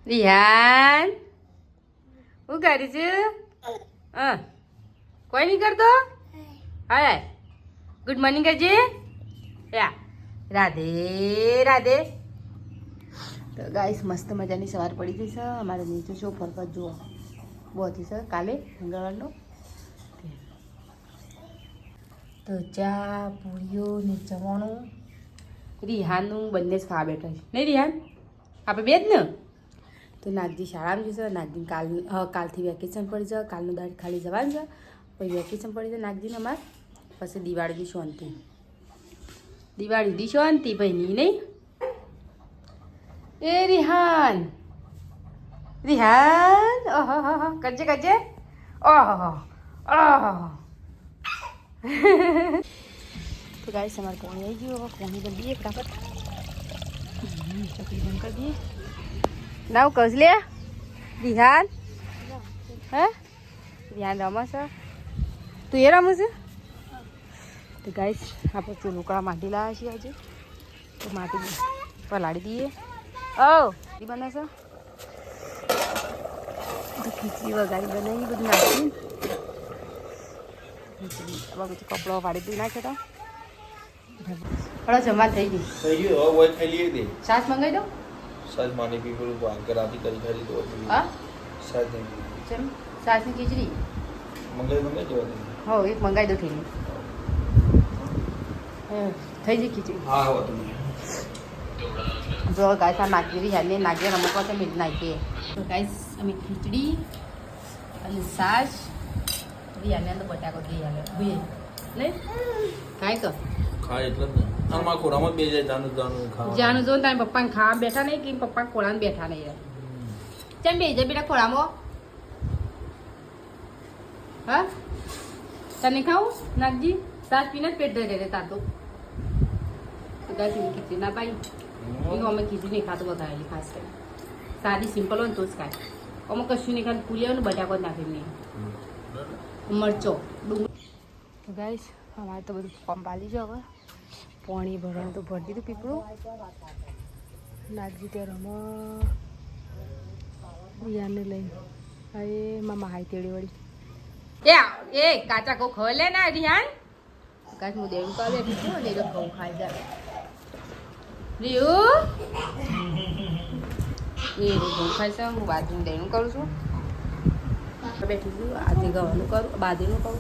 રિહાન હું કરી છું કોઈ નહીં કરતો હા ગુડ મોર્નિંગ કરજે યા રાધે રાધે. તો ગાઈસ મસ્ત મજાની સવાર પડી ગઈ છે અમારે નીચે શો ફરફર જુઓ બહુ છે કાલે મંગળવારનો. તો ચા પૂરીઓ ને જમવાનું રિહાનનું બંને જ ખાવા બેઠા છે નહીં રિહાન આપણે બે જ ને. તો નાગજી શાળામાં જશે નાગજી કાલથી વેકેશન પડી જાય કાલનું દાડ ખાલી જવાનું છે પછી વેકેશન પડી જાય નાગજીને અમારે પછી દિવાળીની શાંતિ દિવાળીની શાંતિ ભાઈની નહીં. એ રિહાન રિહાન ઓહો કરજે કરજે ઓહો ઓહો. તો ગાઈસ અમારે કોણી આવી ગયું હવે કોણી કરી દઈએ ફટાફટ ચકલી બંધ કરી દઈએ. નાવ કસ લે રિહાન હે રિહાન રમે છે તું એ રમે છે. તો ગાઈસ આપણે ચોલુકડા માટી લાવ્યા છીએ આજે તો માટી પલાળી દઈએ. ઓ બને છે તો ખીચડી વગાડી બનાવી બધું નાખી બધું કપડો વાળી દઈ નાખ્યો તો હળો જમવા થઈ ગઈ સાસ મંગાવી દો. સાજ માની પીપલ આગળ આથી કરી ખાલી દો હા સાજ નહીં ચમ સાસની ખીચડી મંગાઈ દો હો એક મંગાવી દો થઈને થઈ ગઈ ખીચડી. હા હો તમે જો ગાઈસ આ નાગેરી હેને નાગેર અમુક વાર મીઠ નાખીએ. તો ગાઈસ અમે ખીચડી અને સાસ રિયાને અંદર બટાકો દઈ આવે ભૂએ નહીં કાંઈ કર ખા એટલે જ ને આમાં ખોરામાં બે જાય જાનું ખાવા જાનું જો તારે પપ્પાને ખાવા બેઠા નહીં કે પપ્પા ખોળાને બેઠા નહીં ચમ બે જાય બેટા ખોળામાં હા તને ખાવું નાગજી સાસ પીને જ પેટ ધરે રે તાર તો ગાઈસ ખીચડી ના પાઈ અમે ખીચડી નહીં ખાતો વધારેલી ખાસ કરી સાદી સિમ્પલ હોય ને તો જ ખાય અમે કશું નહીં ખાતું પૂરી આવે ને બટાકો જ નાખી નહીં મરચો ડુંગળી. તો ગાઈસ અમારે તો બધું ફોર્મ પાલી છે હવે પાણી ભરવાનું તો ભરી દીધું પીપળું નાગજી ત્યાં રમો રિયાને લઈને હવે મામા હાઈ તેડી વળી એ કાચા ઘઉં ખવે લે ના રિયાન કાચ હું દેવું કરે બીજું ને ઘઉં ખાઈ જાય રિયુ એ ઘઉં ખાઈ છે હું બાજુ દેણું કરું છું બેઠી છું આજે ગવાનું કરું બાજરીનું કરું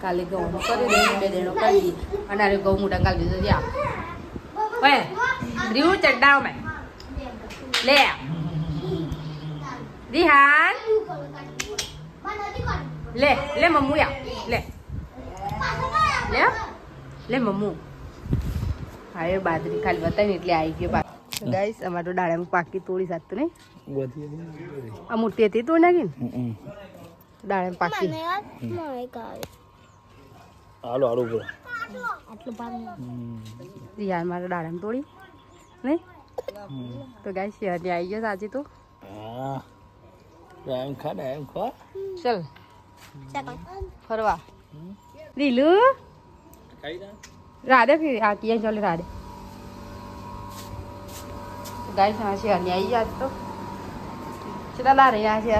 કાલે ગવાનું કરી બે દેણો કરી અને અરે ઘઉં મોટા કાઢી દીધો જા ઓય રીહુ ચડ્ડાઓ મેં લે રિહાન લે લે મમ્મુ યા લે લે લે મમ્મુ હા એ બાજરી ખાલી બતાવીને એટલે આવી ગયો ગાઈસ અમારે તો ડાળામાં પાકી તોડી સાત નહીં આ મોટી હતી તોડી નાખી ને ડાળામાં પાકી હાલો હાલો બોલો યાર મારે ડાળામાં તોડી નહીં તો ગાઈસ શહેરની આવી ગયો આજે તો ચલ ફરવા રીલુ રાધે ફિર આ ક્યાં ચાલે રાધે. ગાઈસ હા શહેરની આવી ગયા તો કેટલા લા રહ્યા છે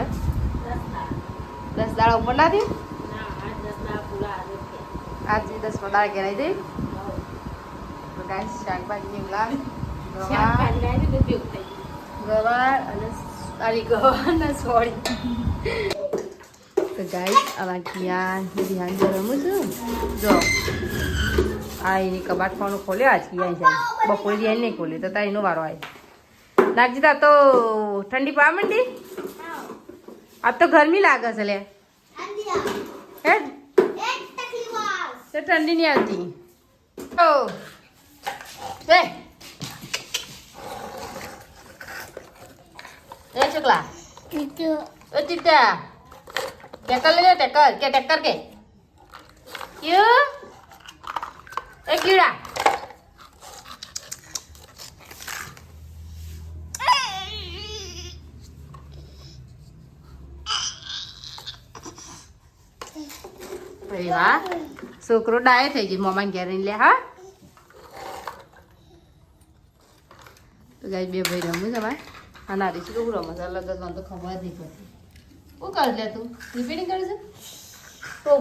10 દાડા ઉપર ના થયું આજે 10 દાડા કે નહીં થઈ. તો ગાઈસ શાકભાજી લાવ ગવાર અને સારી ગવાર ને સોળી. તો ગાઈસ આમાં કિયાન ધ્યાન જો રમું છું જો આ એની કબાટ ફોનું ખોલ્યો આજ કિયાન જાય બપોરે ધ્યાન નહીં ખોલ્યો તો તાર એનો વારો આવે નાખજી તા તો ઠંડી પા માંડી આજ તો ગરમી લાગે છે લે હે તો ઠંડી નહીં આવતી ઓ એ ચકલા એ ચિત્તા ટેકર લે ટેકર કે ટેકર કે ક્યુ એ કીડા વાહ છોકરો ડાયો થઈ ગયો મમ્માને ઘેર લે હા. તો ગાય બે ભાઈ રમવું છે હા ના રીસી તો હું રમત અલગ જ મને તો ખબર જ નહીં પડતી શું કર લે તું રિપેરિંગ કરે છે તો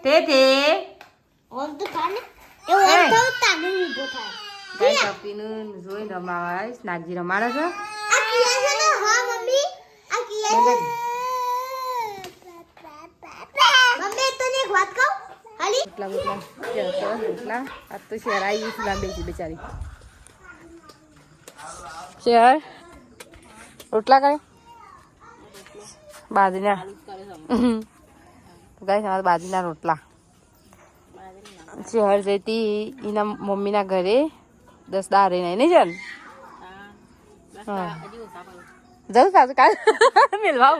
પહેરી તે ઓમ તો ખાને એ ઓમ તો તાગી ઉભો થાય ગાઈસ આપીનું જોઈ રમાવાય નાગજી રમાડે છે આ કિયા છે ને હા મમ્મી આ કિયા છે મમ્મી તને એક વાત કહું હાલી રોટલા આ તો શેર આવી છે બેસી બેચારી શેર રોટલા કરે બાજરીના ગાઈસ અમારા બાજરીના રોટલા શહેર જઈતી એના મમ્મીના ઘરે 10 દાડે નહીં જાન જવું પાછું કાલ મેલવાઉ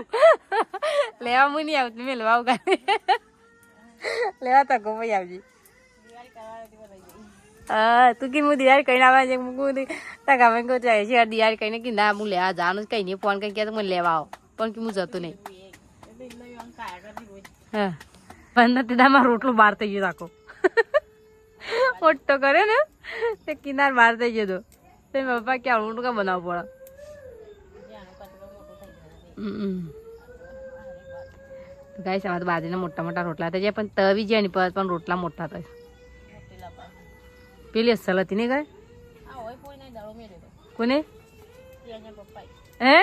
લેવા હું નહીં આવતી મેલવાઉ કાલે લેવા તકો ભાઈ આવજી હા તું કે હું દિવાળી કહીને આવવા છે મૂકું તા ગામે કહું જાય છે દિવાળી કહીને કે ના હું લેવા જવાનું કઈ નહીં ફોન કરી કે મને લેવા આવો પણ કે હું જતો નહીં હા પણ નથી તામાં રોટલો બહાર થઈ ગયો રાખો મોટો કરે ને તે કિનાર બહાર થઈ ગયો તો તે પપ્પા કે આવડું કા બનાવવું પડે ગાઈસ આમાં તો બાજરીના મોટા મોટા રોટલા થઈ જાય પણ તવી જાય ને પણ રોટલા મોટા થાય પેલી અસલ હતી નહીં કરે કોને હે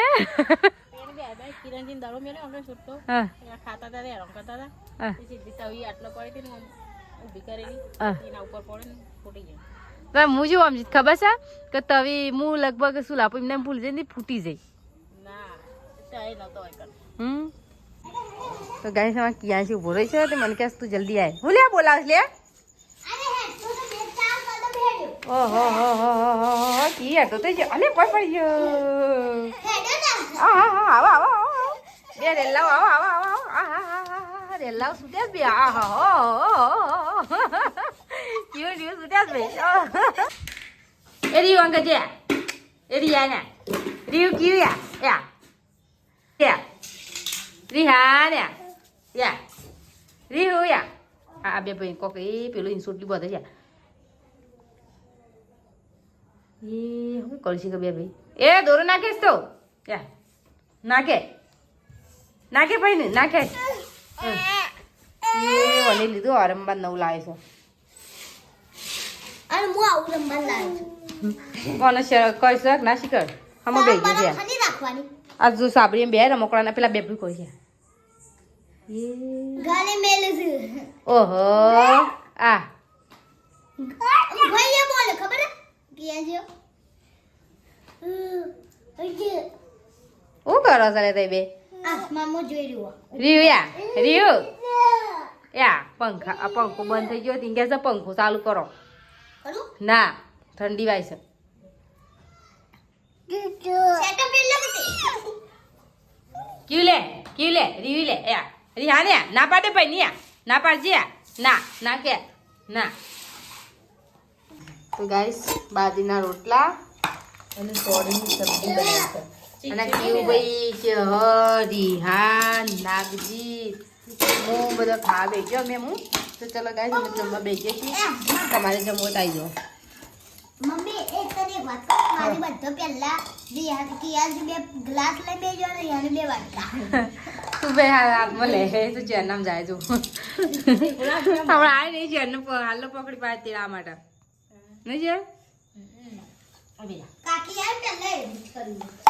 હું જો આમ ખબર છે કે તવી હું લગભગ શું લાપું એમને ભૂલી જાય ને ફૂટી જાય તો ગાય સમા ક્યાં છે ઉભો રહી છે તો મને કહે તું જલ્દી આય હું લે બોલાવ લે ઓહો હો હો હો કી હતો તો છે અલે પડી ગયો હા હા આવો આવો બે રેલાવ આવો આવો આવો આ રેલાવ સુટ્યા બે આ હો ક્યુ ક્યુ સુટ્યા બે એરી વાંગ જે એરી આના રીવ ક્યુ યા રિહાને યા રીવ યા આ બે ભાઈ કોક એ પેલું ઇન્સુટલી બધે છે એ હું કરું છું કે બે ભાઈ એ દોરો નાખીશ તો યા નાખે ભાઈ ને નાખે એ મને લીધું અરંબા 9 લાવે છે અને હું આવું રંબા લાવ્યો છું કોને શેર કઈ શક ના શીખર હમ બે ગઈ છે ખાલી રાખવાની આ જો સાબરી બે રમકડાના પેલા બે કોઈ છે એ ગાલે મેલે છે ઓહો આ ભાઈ એ બોલે ખબર હે કિયા છે હું કરો છો રે બે આ મામો જોઈ રહ્યો રીવ યા પંખો બંધ થઈ ગયો તીન કે પંખો ચાલુ કરો કરું ના ઠંડી વાય છે સેટઅપ પેલા ક્યુ લે રીવી લે યા રિહા ને ના પાડે ભાઈ નિયા ના પાડજે ના કે ના તો ગાઈસ બાજરીના રોટલા અને સોડીની સબ્જી બનાવી છે અને ક્યુ ભાઈ છે રિહા નાગજી હું બધો ખાવા બેસ્યો મેં હું તો ચલો ગાઈસ અમે જમવા બેસીએ છીએ તમારે જમવો તો આવી જાઓ મમ્મી એક તને એક વાત કહું મારી બધો પહેલા જે યાદ કિયા જે બે ગ્લાસ લઈ બેજો ને યાને બે વાટકા તું બે હાથમાં લે તો ચેર નામ જાય જો હમણાં આ નહીં ચેરને હાલો પકડી પાડે તેરા માટે નહીં છે કાકી આ પહેલા એ જ કર્યું